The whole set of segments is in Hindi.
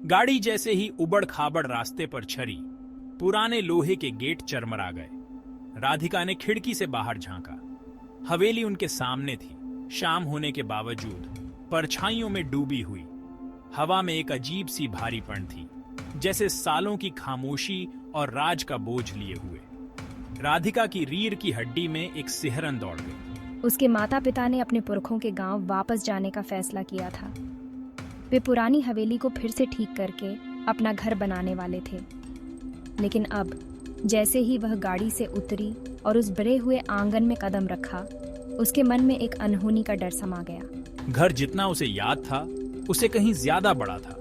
गाड़ी जैसे ही उबड़ खाबड़ रास्ते पर छरी, पुराने लोहे के गेट चरमरा गए। राधिका ने खिड़की से बाहर झांका। हवेली उनके सामने थी, शाम होने के बावजूद परछाइयों में डूबी हुई। हवा में एक अजीब सी भारीपन थी, जैसे सालों की खामोशी और राज का बोझ लिए हुए। राधिका की रीढ़ की हड्डी में एक सिहरन दौड़ गई। उसके माता पिता ने अपने पुरखों के गांव वापस जाने का फैसला किया था। वे पुरानी हवेली को फिर से ठीक करके अपना घर बनाने वाले थे। लेकिन अब जैसे ही वह गाड़ी से उतरी और उस भरे हुए आंगन में कदम रखा, उसके मन में एक अनहोनी का डर समा गया। घर जितना उसे याद था, उसे कहीं ज्यादा बड़ा था।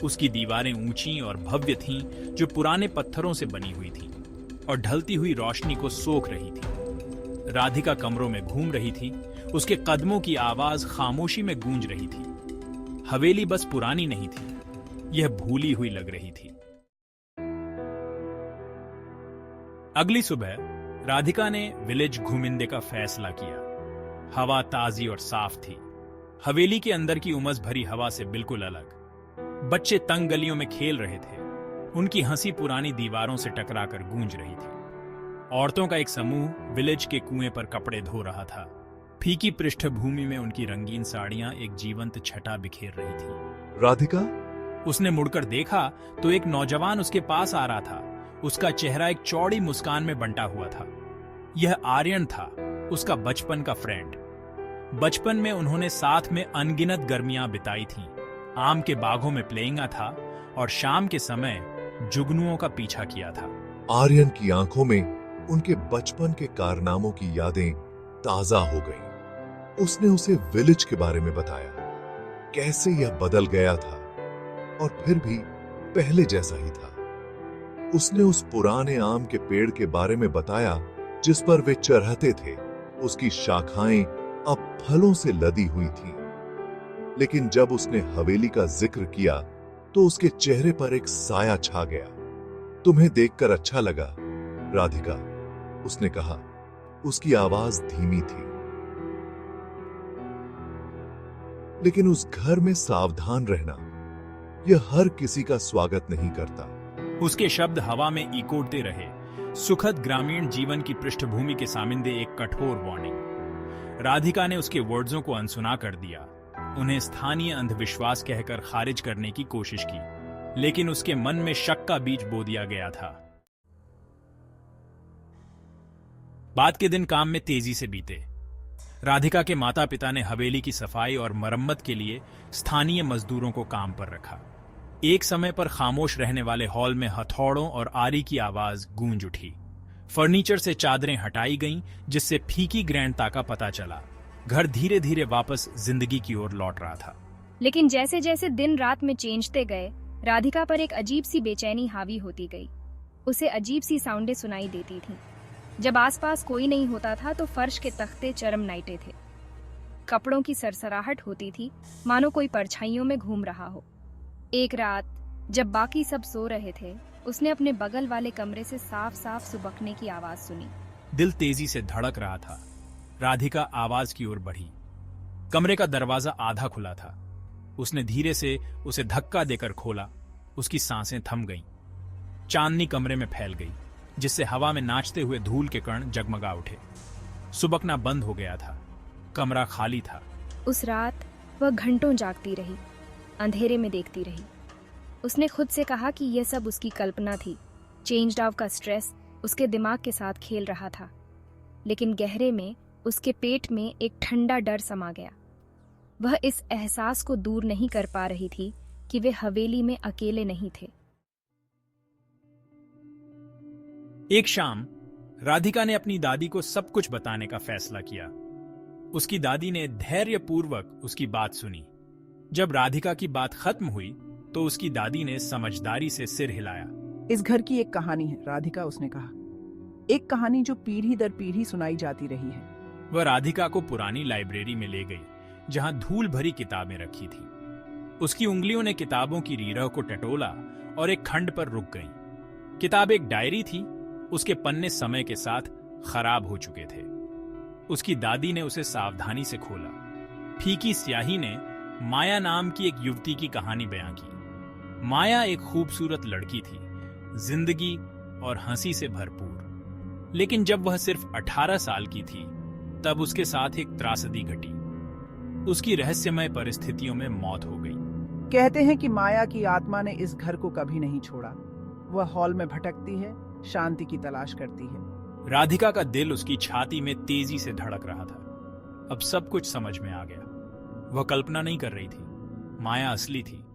उसकी दीवारें ऊंची और भव्य थीं, जो पुराने पत्थरों से बनी हुई थीं और ढलती हुई रोशनी को सोख रही थी। राधिका कमरों में घूम रही थी, उसके कदमों की आवाज खामोशी में गूंज रही थी। हवेली बस पुरानी नहीं थी, यह भूली हुई लग रही थी। अगली सुबह राधिका ने विलेज घूमिंदे का फैसला किया। हवा ताजी और साफ थी, हवेली के अंदर की उमस भरी हवा से बिल्कुल अलग। बच्चे तंग गलियों में खेल रहे थे, उनकी हंसी पुरानी दीवारों से टकराकर गूंज रही थी। औरतों का एक समूह विलेज के कुएं पर कपड़े धो रहा था। फीकी पृष्ठभूमि में उनकी रंगीन साड़ियां एक जीवंत छटा बिखेर रही थी। राधिका, उसने मुड़कर देखा तो एक नौजवान उसके पास आ रहा था। उसका चेहरा एक चौड़ी मुस्कान में बंटा हुआ था। यह आर्यन था, उसका बचपन का फ्रेंड। बचपन में उन्होंने साथ में अनगिनत गर्मियां बिताई थीं। आम के बागों में प्लेइंगा था और शाम के समय जुगनुओं का पीछा किया था। आर्यन की आंखों में उनके बचपन के कारनामों की यादें ताजा हो गईं। उसने उसे विलेज के बारे में बताया, कैसे यह बदल गया था और फिर भी पहले जैसा ही था। उसने उस पुराने आम के पेड़ के बारे में बताया जिस पर वे चढ़ते थे। उसकी शाखाएं अब फलों से लदी हुई थीं। लेकिन जब उसने हवेली का जिक्र किया तो उसके चेहरे पर एक साया छा गया। तुम्हें देखकर अच्छा लगा, राधिका, उसने कहा। उसकी आवाज धीमी थी। लेकिन उस घर में सावधान रहना, यह हर किसी का स्वागत नहीं करता। उसके शब्द हवा में इकोड़ते रहे। सुखद ग्रामीण जीवन की पृष्ठभूमि के सामिंदे एक कठोर वार्निंग। राधिका ने उसके वर्ड्सों को अनसुना कर दिया। उन्हें स्थानीय अंधविश्वास कहकर खारिज करने की कोशिश की, लेकिन उसके मन में शक का बीज बो दिया गया था। बाद के दिन काम में तेजी से बीते। राधिका के माता पिता ने हवेली की सफाई और मरम्मत के लिए स्थानीय मजदूरों को काम पर रखा। एक समय पर खामोश रहने वाले हॉल में हथौड़ों और आरी की आवाज गूंज उठी। फर्नीचर से चादरें हटाई गईं, जिससे फीकी ग्रैंडता का पता चला। घर धीरे धीरे वापस जिंदगी की ओर लौट रहा था। लेकिन जैसे जैसे दिन रात में चेंजते गए, राधिका पर एक अजीब सी बेचैनी हावी होती गई। उसे अजीब सी साउंडें सुनाई देती थीं। जब आसपास कोई नहीं होता था तो फर्श के तख्ते चरमनाइटे थे। कपड़ों की सरसराहट होती थी, मानो कोई परछाइयों में घूम रहा हो। एक रात जब बाकी सब सो रहे थे, उसने अपने बगल वाले कमरे से साफ साफ सुबकने की आवाज सुनी। दिल तेजी से धड़क रहा था। राधिका आवाज की ओर बढ़ी। कमरे का दरवाजा आधा खुला था। उसने धीरे से उसे धक्का देकर खोला। उसकी सांसें थम गईं। चांदनी कमरे में फैल गई, जिससे हवा में नाचते हुए धूल के कण जगमगा उठे। सुबकना बंद हो गया था। कमरा खाली था। उस रात वह घंटों जागती रही, अंधेरे में देखती रही। उसने खुद से कहा कि यह सब उसकी कल्पना थी। चेंज्ड आउट का स्ट्रेस उसके दिमाग के साथ खेल रहा था। लेकिन गहरे में उसके पेट में एक ठंडा डर समा गया। वह इस एहसास को दूर नहीं कर पा रही थी कि वे हवेली में अकेले नहीं थे। एक शाम राधिका ने अपनी दादी को सब कुछ बताने का फैसला किया। उसकी दादी ने धैर्यपूर्वक उसकी बात सुनी। जब राधिका की बात खत्म हुई तो उसकी दादी ने समझदारी से सिर हिलाया। इस घर की एक कहानी है, राधिका, उसने कहा। एक कहानी जो पीढ़ी दर पीढ़ी सुनाई जाती रही है। वह राधिका को पुरानी लाइब्रेरी में ले गई, जहां धूल भरी किताबें रखी थी। उसकी उंगलियों ने किताबों की रीरह को टटोला और एक खंड पर रुक गईं। किताब एक डायरी थी। उसके पन्ने समय के साथ खराब हो चुके थे। उसकी दादी ने उसे सावधानी से खोला। फीकी स्याही ने माया नाम की एक युवती की कहानी बयां की। माया एक खूबसूरत लड़की थी, जिंदगी और हंसी से भरपूर। लेकिन जब वह सिर्फ 18 साल की थी, तब उसके साथ एक त्रासदी घटी। उसकी रहस्यमय परिस्थितियों में मौत हो गई। कहते हैं कि माया की आत्मा ने इस घर को कभी नहीं छोड़ा। वह हॉल में भटकती है, शांति की तलाश करती है। राधिका का दिल उसकी छाती में तेजी से धड़क रहा था। अब सब कुछ समझ में आ गया। वह कल्पना नहीं कर रही थी, माया असली थी।